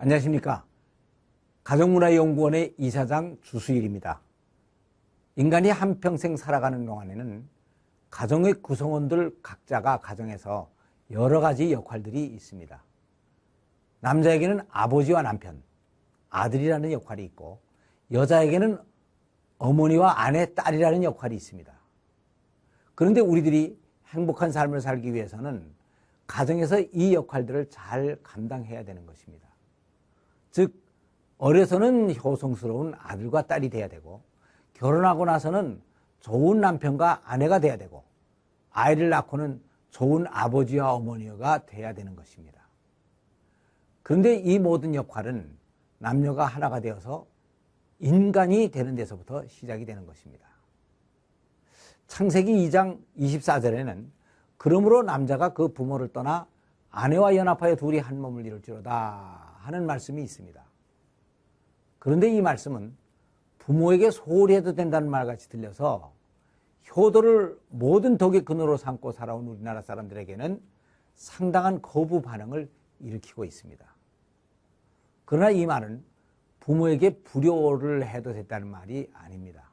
안녕하십니까. 가정문화연구원의 이사장 주수일입니다. 인간이 한평생 살아가는 동안에는 가정의 구성원들 각자가 가정에서 여러 가지 역할들이 있습니다. 남자에게는 아버지와 남편, 아들이라는 역할이 있고, 여자에게는 어머니와 아내, 딸이라는 역할이 있습니다. 그런데 우리들이 행복한 삶을 살기 위해서는 가정에서 이 역할들을 잘 감당해야 되는 것입니다. 즉, 어려서는 효성스러운 아들과 딸이 돼야 되고, 결혼하고 나서는 좋은 남편과 아내가 돼야 되고, 아이를 낳고는 좋은 아버지와 어머니가 돼야 되는 것입니다. 그런데 이 모든 역할은 남녀가 하나가 되어서 인간이 되는 데서부터 시작이 되는 것입니다. 창세기 2장 24절에는 그러므로 남자가 그 부모를 떠나 아내와 연합하여 둘이 한 몸을 이룰지로다 하는 말씀이 있습니다. 그런데 이 말씀은 부모에게 소홀히 해도 된다는 말같이 들려서 효도를 모든 덕의 근원으로 삼고 살아온 우리나라 사람들에게는 상당한 거부 반응을 일으키고 있습니다. 그러나 이 말은 부모에게 불효를 해도 됐다는 말이 아닙니다.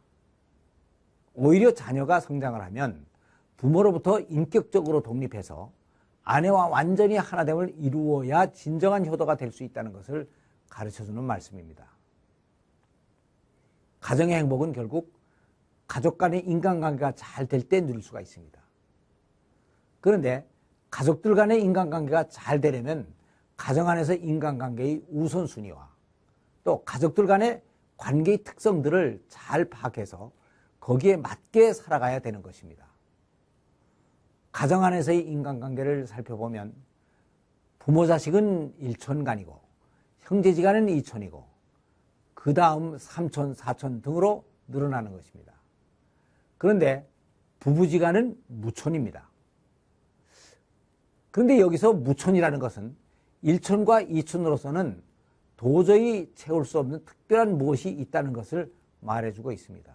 오히려 자녀가 성장을 하면 부모로부터 인격적으로 독립해서 아내와 완전히 하나됨을 이루어야 진정한 효도가 될 수 있다는 것을 가르쳐주는 말씀입니다. 가정의 행복은 결국 가족 간의 인간관계가 잘 될 때 누릴 수가 있습니다. 그런데 가족들 간의 인간관계가 잘 되려면 가정 안에서 인간관계의 우선순위와 또 가족들 간의 관계의 특성들을 잘 파악해서 거기에 맞게 살아가야 되는 것입니다. 가정 안에서의 인간관계를 살펴보면 부모 자식은 일촌간이고 형제지간은 이촌이고 그 다음 삼촌, 사촌 등으로 늘어나는 것입니다. 그런데 부부지간은 무촌입니다. 그런데 여기서 무촌이라는 것은 일촌과 이촌으로서는 도저히 채울 수 없는 특별한 무엇이 있다는 것을 말해주고 있습니다.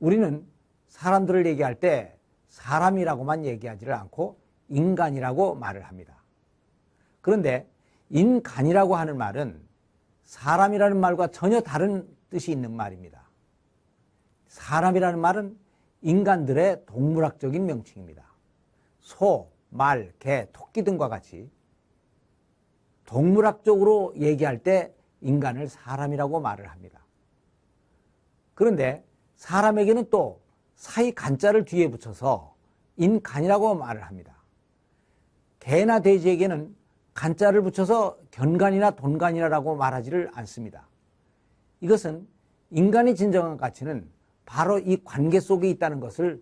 우리는 사람들을 얘기할 때 사람이라고만 얘기하지를 않고 인간이라고 말을 합니다. 그런데 인간이라고 하는 말은 사람이라는 말과 전혀 다른 뜻이 있는 말입니다. 사람이라는 말은 인간들의 동물학적인 명칭입니다. 소, 말, 개, 토끼 등과 같이 동물학적으로 얘기할 때 인간을 사람이라고 말을 합니다. 그런데 사람에게는 또 사이 간자를 뒤에 붙여서 인간이라고 말을 합니다. 개나 돼지에게는 간자를 붙여서 견간이나 돈간이라고 말하지를 않습니다. 이것은 인간의 진정한 가치는 바로 이 관계 속에 있다는 것을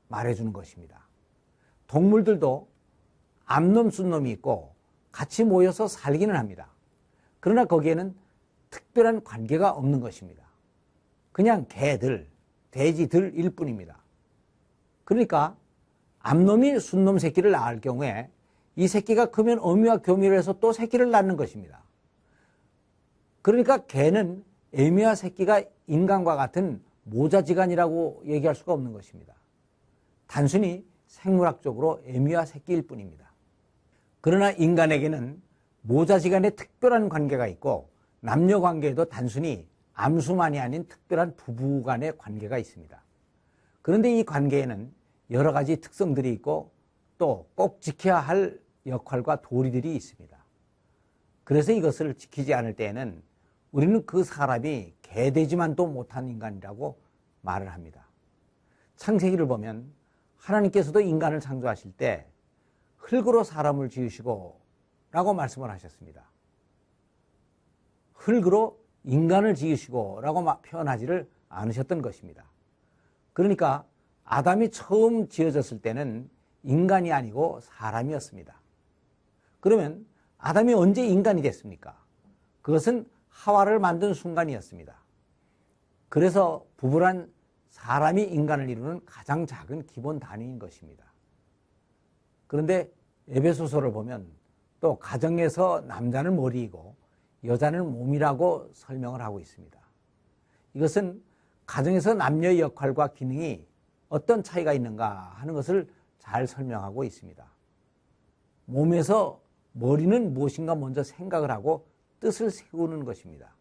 말해주는 것입니다. 동물들도 암놈, 순놈이 있고 같이 모여서 살기는 합니다. 그러나 거기에는 특별한 관계가 없는 것입니다. 그냥 개들, 돼지들일 뿐입니다. 그러니까 암놈이 순놈 새끼를 낳을 경우에 이 새끼가 크면 어미와 교미를 해서 또 새끼를 낳는 것입니다. 그러니까 개는 애미와 새끼가 인간과 같은 모자지간이라고 얘기할 수가 없는 것입니다. 단순히 생물학적으로 애미와 새끼일 뿐입니다. 그러나 인간에게는 모자지간의 특별한 관계가 있고 남녀 관계에도 단순히 암수만이 아닌 특별한 부부간의 관계가 있습니다. 그런데 이 관계에는 여러 가지 특성들이 있고 또 꼭 지켜야 할 역할과 도리들이 있습니다. 그래서 이것을 지키지 않을 때에는 우리는 그 사람이 개되지만도 못한 인간이라고 말을 합니다. 창세기를 보면 하나님께서도 인간을 창조하실 때 흙으로 사람을 지으시고 라고 말씀을 하셨습니다. 흙으로 인간을 지으시고 라고 표현하지를 않으셨던 것입니다. 그러니까 아담이 처음 지어졌을 때는 인간이 아니고 사람이었습니다. 그러면 아담이 언제 인간이 됐습니까? 그것은 하와를 만든 순간이었습니다. 그래서 부부란 사람이 인간을 이루는 가장 작은 기본 단위인 것입니다. 그런데 에베소서를 보면 또 가정에서 남자는 머리이고 여자는 몸이라고 설명을 하고 있습니다. 이것은 가정에서 남녀의 역할과 기능이 어떤 차이가 있는가 하는 것을 잘 설명하고 있습니다. 몸에서 머리는 무엇인가 먼저 생각을 하고 뜻을 세우는 것입니다.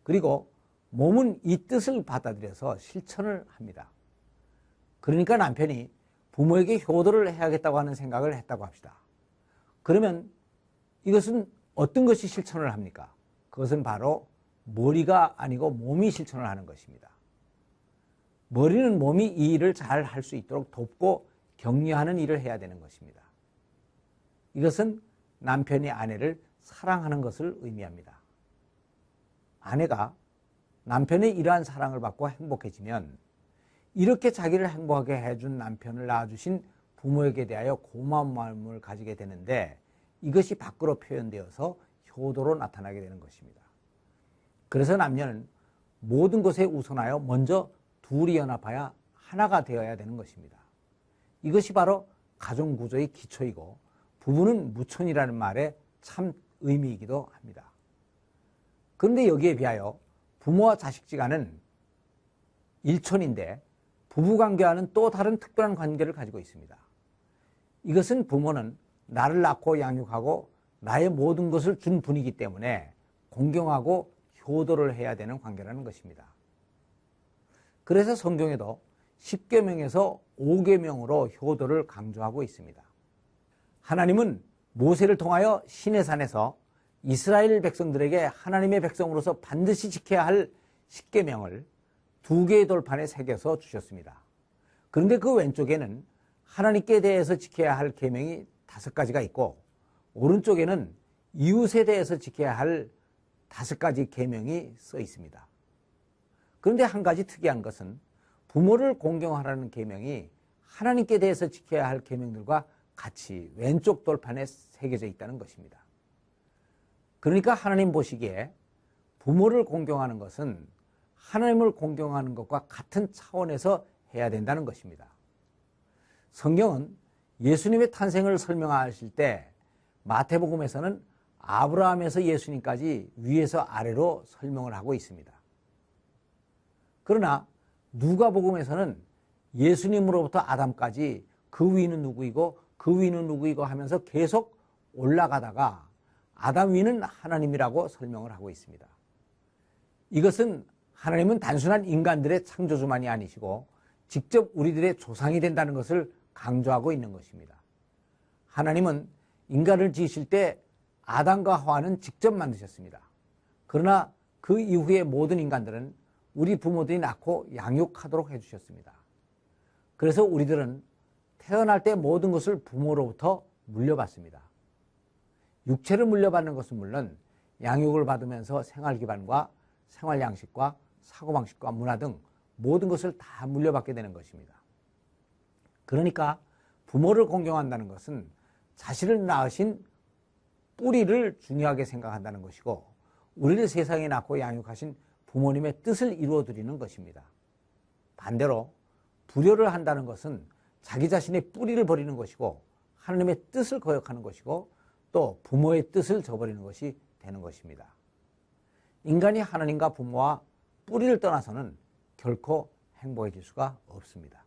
그리고 몸은 이 뜻을 받아들여서 실천을 합니다. 그러니까 남편이 부모에게 효도를 해야겠다고 하는 생각을 했다고 합시다. 그러면 이것은 어떤 것이 실천을 합니까? 그것은 바로 머리가 아니고 몸이 실천을 하는 것입니다. 머리는 몸이 이 일을 잘 할 수 있도록 돕고 격려하는 일을 해야 되는 것입니다. 이것은 남편이 아내를 사랑하는 것을 의미합니다. 아내가 남편의 이러한 사랑을 받고 행복해지면 이렇게 자기를 행복하게 해준 남편을 낳아주신 부모에게 대하여 고마운 마음을 가지게 되는데 이것이 밖으로 표현되어서 효도로 나타나게 되는 것입니다. 그래서 남녀는 모든 것에 우선하여 먼저 둘이 연합하여 하나가 되어야 되는 것입니다. 이것이 바로 가정구조의 기초이고 부부는 무촌이라는 말에 참 의미이기도 합니다. 그런데 여기에 비하여 부모와 자식지간은 일촌인데 부부관계와는 또 다른 특별한 관계를 가지고 있습니다. 이것은 부모는 나를 낳고 양육하고 나의 모든 것을 준 분이기 때문에 공경하고 효도를 해야 되는 관계라는 것입니다. 그래서 성경에도 10계명에서 5계명으로 효도를 강조하고 있습니다. 하나님은 모세를 통하여 시내산에서 이스라엘 백성들에게 하나님의 백성으로서 반드시 지켜야 할 10계명을 2개의 돌판에 새겨서 주셨습니다. 그런데 그 왼쪽에는 하나님께 대해서 지켜야 할 계명이 5가지가 있고 오른쪽에는 이웃에 대해서 지켜야 할 5가지 계명이 써 있습니다. 그런데 한 가지 특이한 것은 부모를 공경하라는 계명이 하나님께 대해서 지켜야 할 계명들과 같이 왼쪽 돌판에 새겨져 있다는 것입니다. 그러니까 하나님 보시기에 부모를 공경하는 것은 하나님을 공경하는 것과 같은 차원에서 해야 된다는 것입니다. 성경은 예수님의 탄생을 설명하실 때 마태복음에서는 아브라함에서 예수님까지 위에서 아래로 설명을 하고 있습니다. 그러나 누가복음에서는 예수님으로부터 아담까지 그 위는 누구이고 그 위는 누구이고 하면서 계속 올라가다가 아담 위는 하나님이라고 설명을 하고 있습니다. 이것은 하나님은 단순한 인간들의 창조주만이 아니시고 직접 우리들의 조상이 된다는 것을 강조하고 있는 것입니다. 하나님은 인간을 지으실 때 아담과 하와는 직접 만드셨습니다. 그러나 그 이후의 모든 인간들은 우리 부모들이 낳고 양육하도록 해주셨습니다. 그래서 우리들은 태어날 때 모든 것을 부모로부터 물려받습니다. 육체를 물려받는 것은 물론 양육을 받으면서 생활 기반과 생활 양식과 사고방식과 문화 등 모든 것을 다 물려받게 되는 것입니다. 그러니까 부모를 공경한다는 것은 자신을 낳으신 뿌리를 중요하게 생각한다는 것이고 우리를 세상에 낳고 양육하신 부모님의 뜻을 이루어드리는 것입니다. 반대로 불효를 한다는 것은 자기 자신의 뿌리를 버리는 것이고 하나님의 뜻을 거역하는 것이고 또 부모의 뜻을 저버리는 것이 되는 것입니다. 인간이 하나님과 부모와 뿌리를 떠나서는 결코 행복해질 수가 없습니다.